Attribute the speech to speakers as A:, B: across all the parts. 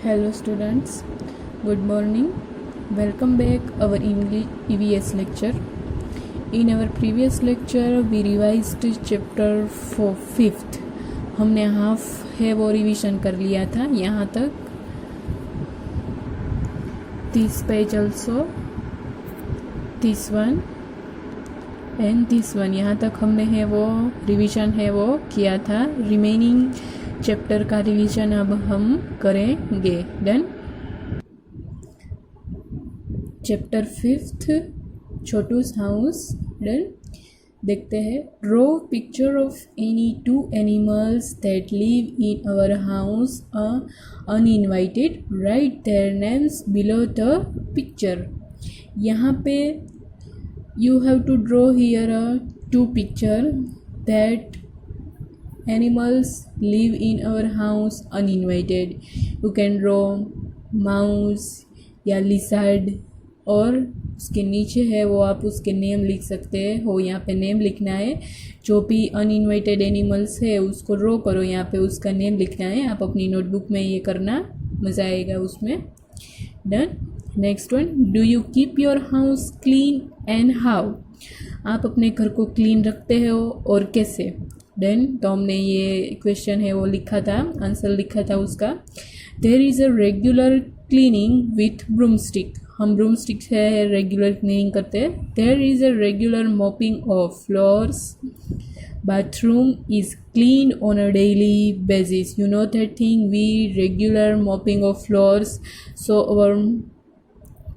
A: Hello students, good morning. Welcome back our English EVS lecture. In our previous lecture we revised chapter 5th. हमने half है वो revision कर लिया था यहाँ तक. This page also, this one and this one, यहाँ तक हमने है वो रिवीजन है वो किया था. रिमेनिंग चैप्टर का रिवीजन अब हम करेंगे. Done. Chapter 5th, Chhotu's house. Done. देखते हैं. Draw picture of any 2 animals that live in our house uninvited. Write their names below the picture. यहाँ पे you have to draw here 2 picture that animals live in our house uninvited. You can draw mouse या lizard, और उसके नीचे है वो आप उसके नेम लिख सकते हो. यहाँ पे नेम लिखना है. जो भी अनइनवाइटेड एनिमल्स है उसको ड्रॉ करो. यहाँ पे उसका नेम लिखना है. आप अपनी नोटबुक में ये करना, मज़ा आएगा उसमें. Done. Next one. Do you keep your house clean and how. आप अपने घर को क्लीन रखते हो और कैसे. देन तो हमने ये क्वेश्चन है वो लिखा था, आंसर लिखा था उसका. There is a regular cleaning with broomstick. हम ब्रूमस्टिक से रेगुलर क्लीनिंग करते हैं. There is a regular mopping of floors. bathroom is cleaned on a daily basis. You know that thing, we regular mopping of floors, so our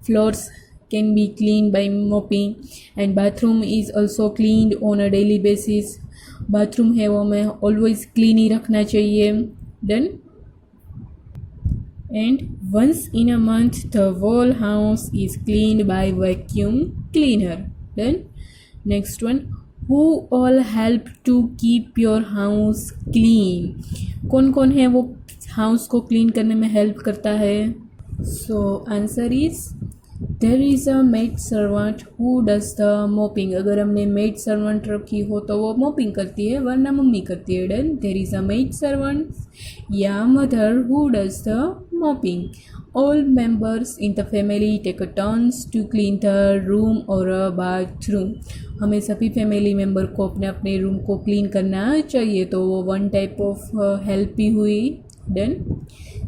A: floors can be cleaned by mopping. And bathroom is also cleaned on a daily basis. bathroom है वो हमें always clean ही रखना चाहिए. Done. And once in a month the whole house is cleaned by vacuum cleaner. Done. Next one. Who all help to keep your house clean. कौन कौन है वो house को क्लीन करने में हेल्प करता है. So answer is there is a maid servant who does the mopping. अगर हमने मेड सर्वेंट रखी हो तो वो मोपिंग करती है, वरना मम्मी करती है. Done. There is a maid servant या mother who does the mopping. All members in the family take a turns to clean the room or a bathroom. हमें सभी फैमिली मेम्बर को अपने अपने रूम को क्लीन करना चाहिए, तो वो वन टाइप ऑफ हेल्प भी हुई. Done.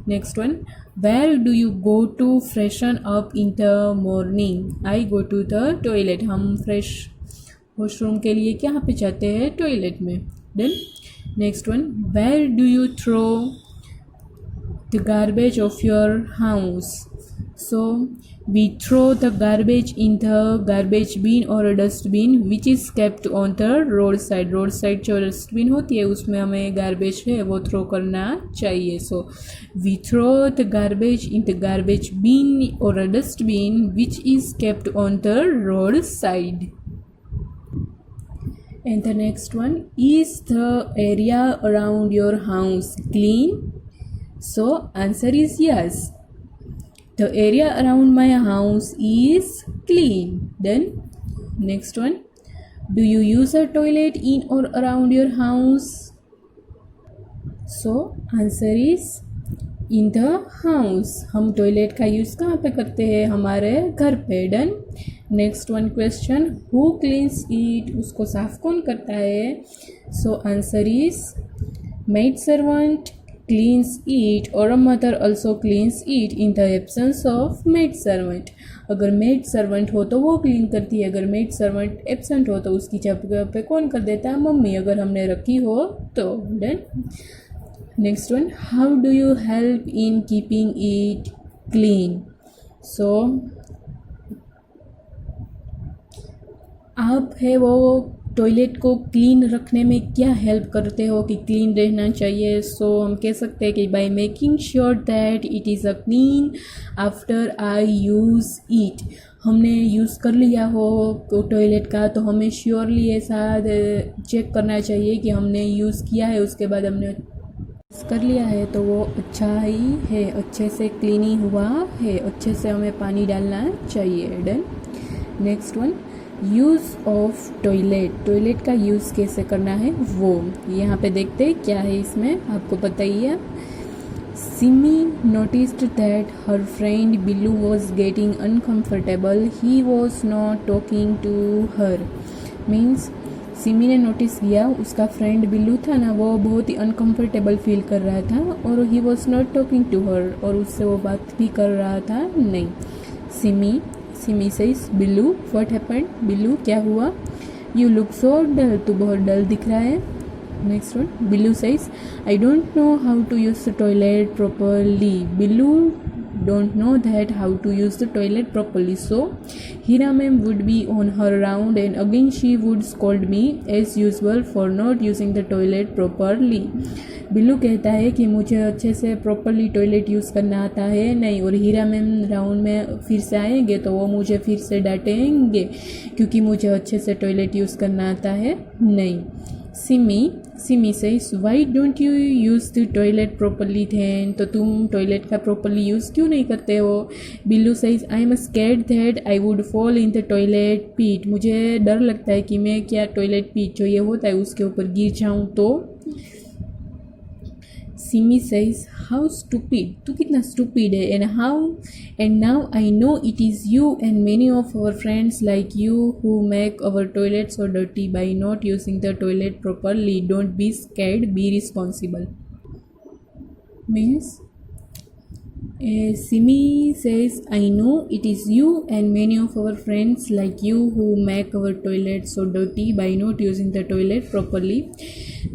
A: Next one. Where do you go to freshen up in the morning. I go to the toilet. हम फ्रेश वॉशरूम के लिए कहाँ पे जाते हैं, टॉयलेट में. Done. Next one. Where do you throw the garbage of your house. So we throw the garbage in the garbage bin or a dustbin which is kept on the roadside. roadside जो dustbin होती है उसमें हमें garbage है वो throw करना चाहिए. So we throw the garbage in the garbage bin or a dustbin which is kept on the roadside. And the next one. Is the area around your house clean? So answer is yes. The area around my house is clean. Then next one. Do you use a toilet in or around your house? So answer is in the house. हम toilet का use कहाँ पे करते हैं, हमारे घर पे. Done. Next one question. Who cleans it. उसको साफ कौन करता है. So answer is maid servant cleans it or a mother also cleans it in the absence of maid servant. अगर maid servant हो तो वो क्लीन करती है. अगर maid servant absent हो तो उसकी जगह पे कौन कर देता है, मम्मी, अगर हमने रखी हो तो. Done. Next one. How do you help in keeping it clean. So आप है वो टॉयलेट को क्लीन रखने में क्या हेल्प करते हो कि क्लीन रहना चाहिए. सो हम कह सकते हैं कि by making sure that it is a clean after I use it. हमने यूज़ कर लिया हो टॉयलेट का तो हमें श्योरली ऐसा चेक करना चाहिए कि हमने यूज़ किया है, उसके बाद हमने कर लिया है तो वो अच्छा ही है, अच्छे से क्लीन ही हुआ है, अच्छे से हमें पानी डालना चाहिए. Done. Next one. Use of toilet. Toilet का यूज़ कैसे करना है वो यहाँ पे देखते हैं क्या है इसमें, आपको पता ही है. Simi noticed that her friend Billu was getting uncomfortable. He was not talking to her. Means Simi ने नोटिस किया उसका फ्रेंड बिल्लू था ना, वो बहुत ही अनकम्फर्टेबल फील कर रहा था और he was not talking to her, और उससे वो बात भी कर रहा था नहीं. Simi says Billu what happened. Billu क्या हुआ. You look so dull. तू बहुत डल दिख रहा है. Next one. Billu says I don't know how to use the toilet properly. Billu don't know that how to use the toilet properly, so Hira ma'am would be on her round and again she would scold me as usual for not using the toilet properly. Billu कहता है कि मुझे अच्छे से properly toilet use करना आता है नहीं, और हीरा मैम राउंड में फिर से आएंगे तो वो मुझे फिर से डांटेंगे क्योंकि मुझे अच्छे से टॉयलेट यूज़ करना आता है नहीं. Simi says why don't you use the toilet properly then. तो तुम टॉयलेट का प्रॉपरली यूज़ क्यों नहीं करते हो. Billu says I am scared that I would fall in the toilet pit. मुझे डर लगता है कि मैं क्या टॉयलेट पीट जो ये होता है उसके ऊपर गिर जाऊँ तो. Simi says how stupid. तू कितना स्टूपिड है. And now I know it is you and many of our friends like you who make our toilet so dirty by not using the toilet properly. Don't be scared, be responsible. Means Simi says, I know it is you and many of our friends like you who make our toilet so dirty by not using the toilet properly.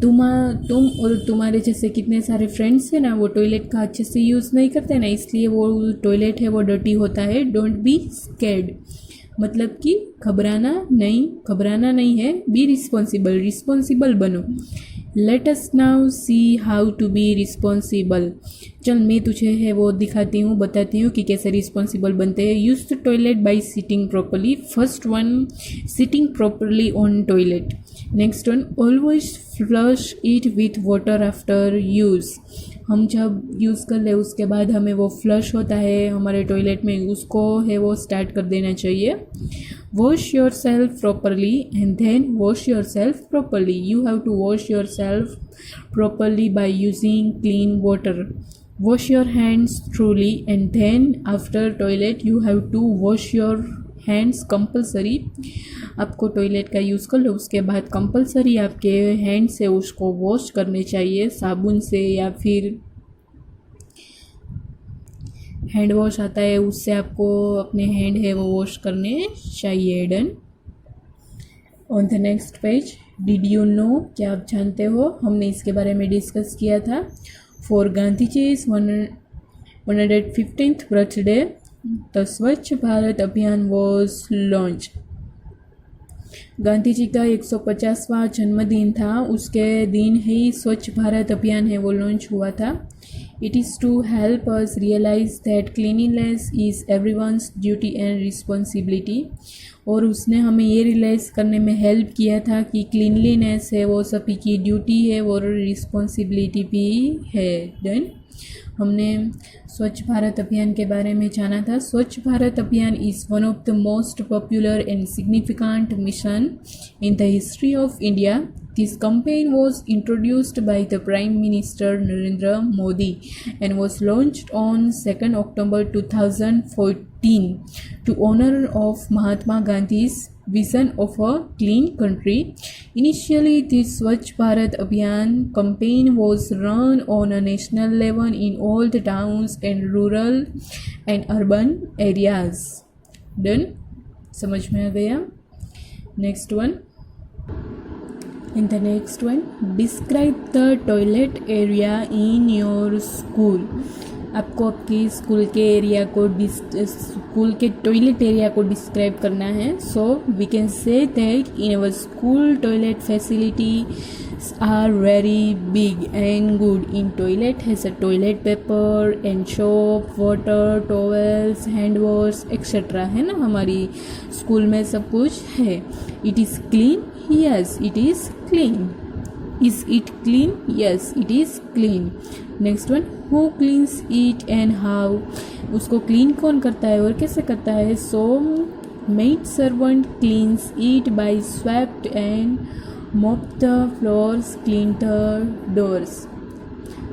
A: तुम और तुम्हारे जैसे कितने सारे friends हैं ना, वो toilet का अच्छे से यूज़ नहीं करते ना, इसलिए वो टॉयलेट है वो डर्टी होता है. डोंट बी स्कैर्ड मतलब कि घबराना नहीं है. बी रिस्पॉन्सिबल बनो. Let us now see how to be responsible. चल मैं तुझे है वो बताती हूँ कि कैसे रिस्पॉन्सिबल बनते हैं. Use the toilet by sitting properly. First one, sitting properly on toilet. Next one, always flush it with water after use. हम जब यूज़ कर ले उसके बाद हमें वो फ्लश होता है हमारे टॉयलेट में, उसको है वो स्टार्ट कर देना चाहिए. Wash yourself properly and then wash yourself properly. You have to wash yourself properly by using clean water. Wash your hands truly and then after toilet you have to wash your hands compulsory. आपको toilet का use कर लो उसके बाद compulsory आपके hand से उसको wash करने चाहिए, साबुन से या फिर हैंड वॉश आता है उससे आपको अपने हैंड है वो वॉश करने चाहिए. Done. On the next page, did you know. क्या आप जानते हो. हमने इसके बारे में डिस्कस किया था. फॉर गांधीजी's 115th बर्थडे द स्वच्छ भारत अभियान वॉज लॉन्च. गांधी जी का 150वां जन्मदिन था, उसके दिन ही स्वच्छ भारत अभियान है वो लॉन्च हुआ था. It is to help us realise that cleanliness is everyone's duty and responsibility. और उसने हमें ये रियलाइज़ करने में हेल्प किया था कि क्लीनलीनेस है वो सभी की ड्यूटी है और रिस्पॉन्सिबिलिटी भी है. देन हमने स्वच्छ भारत अभियान के बारे में जाना था. स्वच्छ भारत अभियान is one of the most popular and significant mission in the history of India. This campaign was introduced by the Prime Minister Narendra Modi and was launched on 2nd October 2014 to honor of Mahatma Gandhi's vision of a clean country. Initially, this Swachh Bharat Abhiyan campaign was run on a national level in all the towns and rural and urban areas. Done? समझ में आ गया. Next one. In the next one, describe the toilet area in your school. आपको आपके school के area को school के toilet area को describe करना है. So we can say that in our school toilet facilities are very big and good. In toilet has a toilet paper and soap, water, towels, hand wash etc. है ना, हमारी school में सब कुछ है. It is clean. Yes, it is clean. Is it clean? Yes, it is clean. Next one, who cleans it and how? उसको clean कौन करता है और कैसे करता है. So, maid servant cleans it by swept and mop the floors, clean the doors.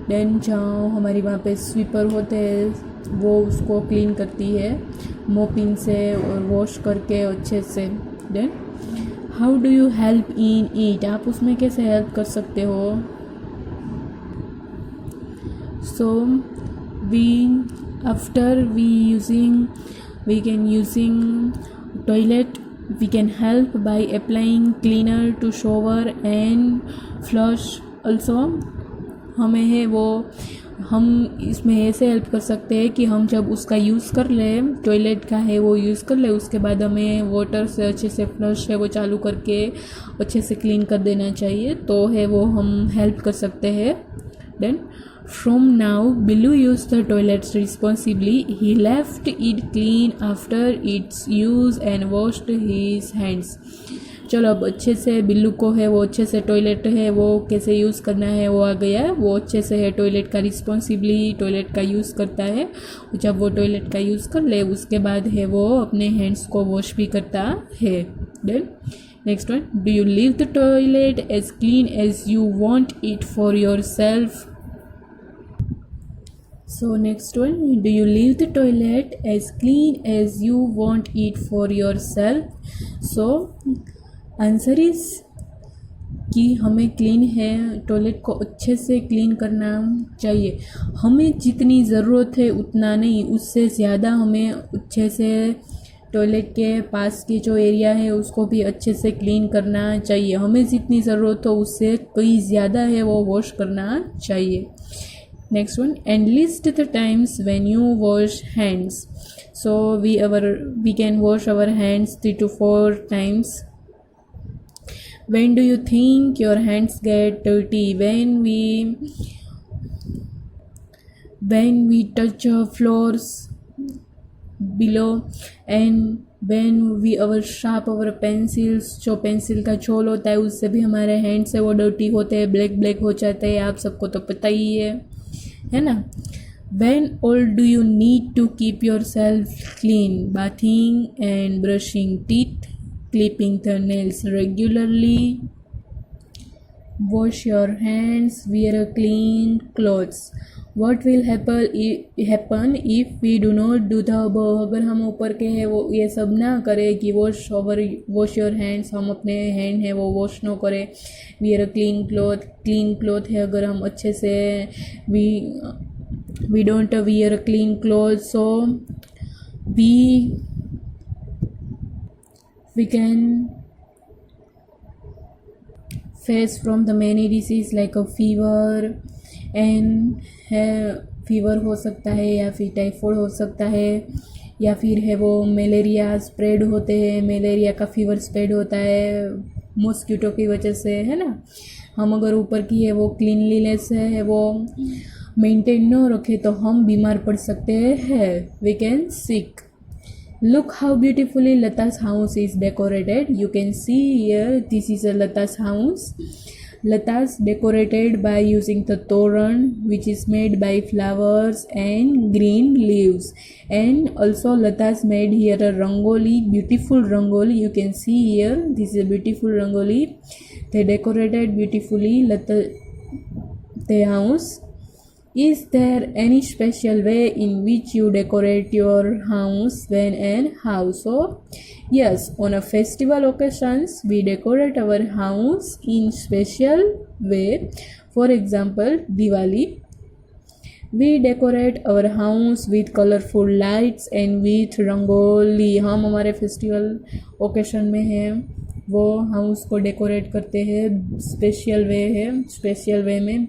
A: Then जहाँ हमारी वहाँ पे स्वीपर होते हैं वो उसको क्लीन करती है मोपिंग से और वॉश करके अच्छे से। Then how do you help in it, आप उसमें कैसे हेल्प कर सकते हो। So we after we can using toilet, we can help by applying cleaner to shower and flush also। हमें है वो हम इसमें ऐसे हेल्प कर सकते हैं कि हम जब उसका यूज़ कर ले, टॉयलेट का है वो यूज़ कर ले, उसके बाद हमें वाटर से अच्छे से फ्लश है वो चालू करके अच्छे से क्लीन कर देना चाहिए, तो है वो हम हेल्प कर सकते हैं। Then from now Billu used the toilets responsibly, he left it clean after its use and washed his hands। चलो अब अच्छे से बिल्लू को है वो अच्छे से टॉयलेट है वो कैसे यूज़ करना है वो आ गया है। वो अच्छे से है टॉयलेट का रिस्पॉन्सिबली टॉयलेट का यूज़ करता है। जब वो टॉयलेट का यूज़ कर ले उसके बाद है वो अपने हैंड्स को वॉश भी करता है। Then next one, do you leave the toilet as clean as you want it for yourself. So next one, do you leave the toilet as clean as you want it for yourself? So answer is कि हमें clean है toilet को अच्छे से clean करना चाहिए। हमें जितनी ज़रूरत है उतना नहीं, उससे ज़्यादा हमें अच्छे से टॉयलेट के पास की जो एरिया है उसको भी अच्छे से क्लीन करना चाहिए। हमें जितनी ज़रूरत हो उससे कई ज़्यादा है वो वॉश करना चाहिए। Next one, and list the times when you wash hands. So we can wash our hands 3 to 4 times. When do you think your hands get dirty? When we touch floors below, and when we sharp our pencils, जो pencil का छोल होता है उससे भी हमारे hand से वो डर्टी होते हैं, ब्लैक हो जाते हैं, आप सबको तो पता ही है ना। When all do you need to keep yourself clean? Bathing and brushing teeth, clipping the nails regularly, wash your hands, wear clean clothes। What will happen if we do not do the above? अगर हम ऊपर के हैं वो ये सब ना करें कि वॉश योर हैंड्स, हम अपने हैंड है वो वॉश ना करें, wear a clean cloth है अगर हम अच्छे से we don't wear a clean clothes, so we can face from the many disease like a fever and fever हो सकता है या फिर टाइफाइड हो सकता है या फिर है वो मलेरिया स्प्रेड होते हैं, मलेरिया का फीवर स्प्रेड होता है मॉस्किटो की वजह से, है ना। हम अगर ऊपर की है वो क्लीनलीनेस है वो मेंटेन न रखें तो हम बीमार पड़ सकते हैं, we can sick. Look how beautifully Lata's house is decorated. You can see here this is a Lata's house. Lata's decorated by using the toran which is made by flowers and green leaves, and also Lata's made here a rangoli, beautiful rangoli. You can see here this is a beautiful rangoli. They decorated beautifully the house. Is there any special way in which you decorate your house, when and how? So yes, on a festival occasions we decorate our house in special way. For example, Diwali, we decorate our house with colorful lights and with rangoli। हम हमारे festival occasion में हैं वो house को decorate करते हैं, special वे में।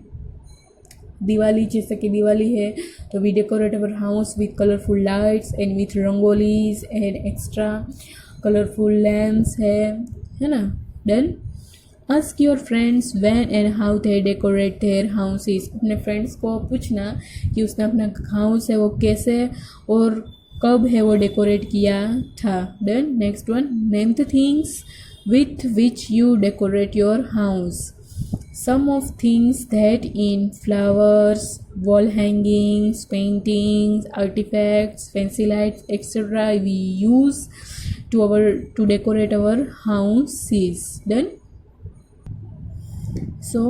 A: दिवाली, जैसे कि दिवाली है तो we decorate our house with colourful lights and with rangolis and extra colourful lamps है ना। Then ask your friends when and how they decorate their houses. अपने फ्रेंड्स को पूछना कि उसने अपना हाउस है वो कैसे और कब है वो डेकोरेट किया था। Then next one, name the things with which you decorate your house. Some of things that in flowers, wall hangings, paintings, artifacts, fancy lights, etc. we use to decorate our houses. Then, so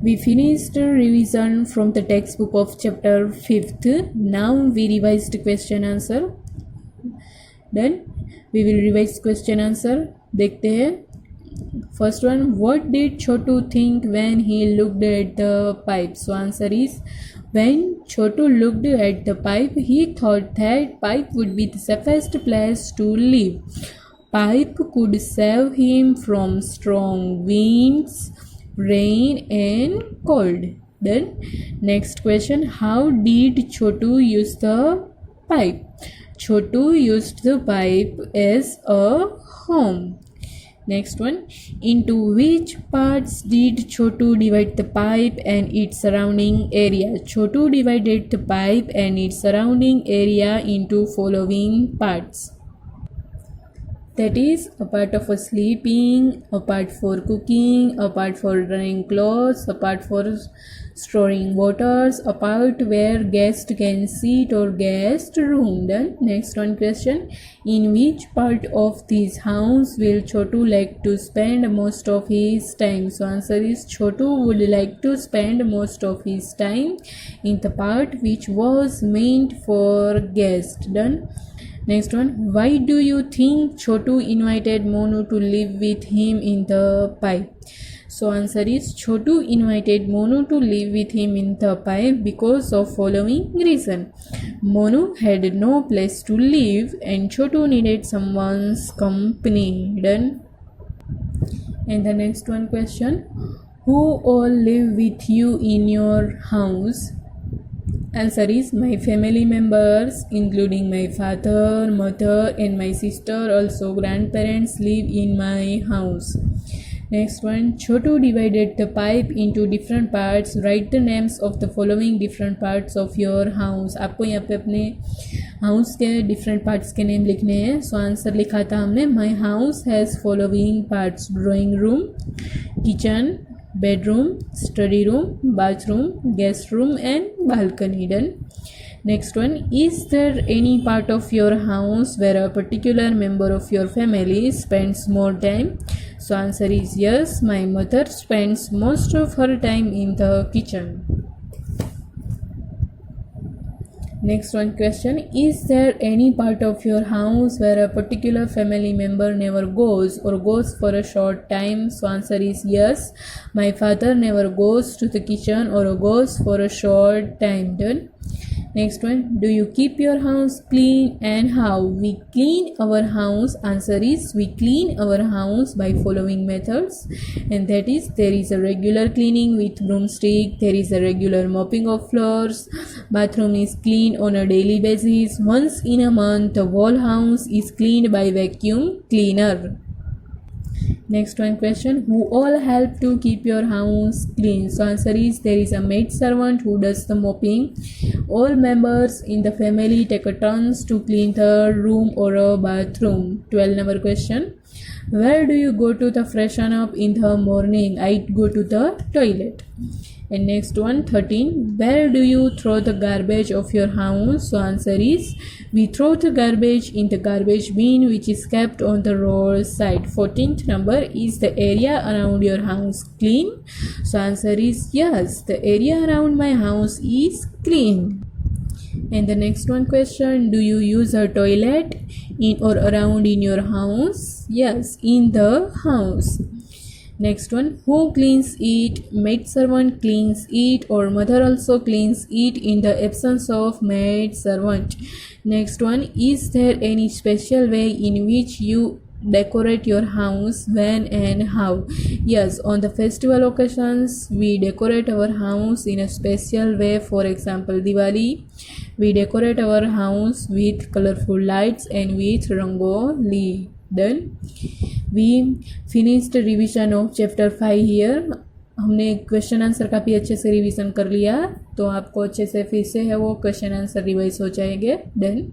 A: We finished revision from the textbook of chapter 5th. Now we revised question answer. Then we will revise question answer. देखते हैं. First one, what did Chotu think when he looked at the pipe? So answer is, when Chotu looked at the pipe, he thought that pipe would be the safest place to live. Pipe could save him from strong winds, rain and cold. Then next question, how did Chotu use the pipe? Chotu used the pipe as a home. Next one, into which parts did Chotu divide the pipe and its surrounding area? Chotu divided the pipe and its surrounding area into following parts. That is, a part for sleeping, a part for cooking, a part for drying clothes, a part for storing waters, a part where guest can sit or guest room. Then next one question, in which part of this house will Chotu like to spend most of his time? So answer is, Chotu would like to spend most of his time in the part which was meant for guests. Done. Next one, why do you think Chotu invited Monu to live with him in the pipe? So answer is, Chotu invited Monu to live with him in the pipe because of following reason. Monu had no place to live and Chotu needed someone's company. Done. And the next one question, who all live with you in your house? Answer is, my family members including my father, mother and my sister, also grandparents live in my house. Next one, Chotu divided the pipe into different parts. Write the names of the following different parts of your house. आपको यहाँ पे अपने house के different parts के name लिखने हैं. So answer लिखा था हमने, my house has following parts: drawing room, kitchen, bedroom, study room, bathroom, guest room and balcony. Done. Next one, is there any part of your house where a particular member of your family spends more time? So answer is yes, my mother spends most of her time in the kitchen. Next one question, is there any part of your house where a particular family member never goes or goes for a short time? So answer is yes, my father never goes to the kitchen or goes for a short time. Done. Next one, do you keep your house clean and how? We clean our house. Answer is, we clean our house by following methods, and that is, there is a regular cleaning with broomstick, there is a regular mopping of floors, bathroom is cleaned on a daily basis, once in a month the whole house is cleaned by vacuum cleaner. Next one question, who all help to keep your house clean? So answer is, there is a maid servant who does the mopping. All members in the family take a turns to clean the room or a bathroom. 12 number question, where do you go to freshen up in the morning? I go to the toilet. And next one, 13, where do you throw the garbage of your house? So answer is, we throw the garbage in the garbage bin which is kept on the roadside. 14th number, is the area around your house clean? So answer is yes, the area around my house is clean. And the next one question, do you use a toilet in or around in your house? Yes, in the house. Next one, who cleans it? Maid servant cleans it or mother also cleans it in the absence of maid servant. Next one, is there any special way in which you decorate your house? When and how? Yes, on the festival occasions we decorate our house in a special way. For example, Diwali, we decorate our house with colorful lights and with rangoli. Done. We finished revision of chapter 5 here. हमने question answer काफ़ी अच्छे से revision कर लिया, तो आपको अच्छे से फिर से है वो क्वेश्चन आंसर रिवाइज हो जाएंगे. देन